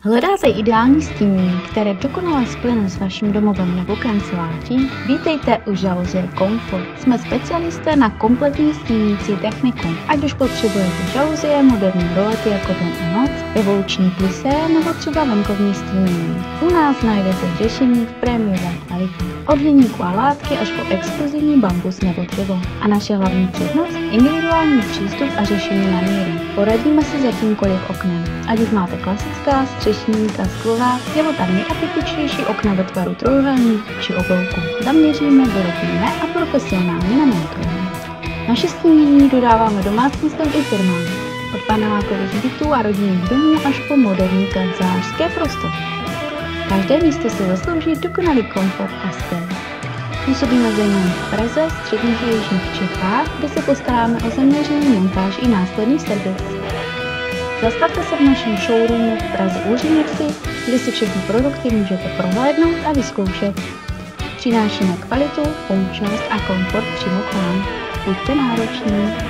Hledáte ideální stínění, které dokonale splyne s vaším domovem nebo kanceláří? Vítejte u Žaluzie Comfort. Jsme specialisté na kompletní stínící techniku. Ať už potřebujete žaluzie, moderní rolety jako den a noc, revoluční plisé nebo třeba venkovní stínění. U nás najdete řešení v prémiové kvalitě. Od hliníku a látky až po exkluzivní bambus nebo dřevo. A naše hlavní přednost? Individuální přístup a řešení na míru. Poradíme si s jakýmkoliv oknem. Ať už máte klasická, střešní, sklová, nebo ta nejatypičtější okna ve tvaru trojúhelník či oblouku. Zaměříme, vyrobíme a profesionálně namontujeme. Naše stínění dodáváme domácnostem i firmám. Od panelákových bytů a rodinných domů až po moderní kancelářské prostory. Každé místo si zaslouží dokonalý komfort a styl. Působíme zejména v Praze, středních a jižních Čechách, kde se postaráme o zaměřený montáž i následný servis. Zastavte se v našem showroomu v Praze u Římexy, kde si všechny produkty můžete prohlédnout a vyzkoušet. Přinášíme kvalitu, funkčnost a komfort přímo k vám. Buďte nároční.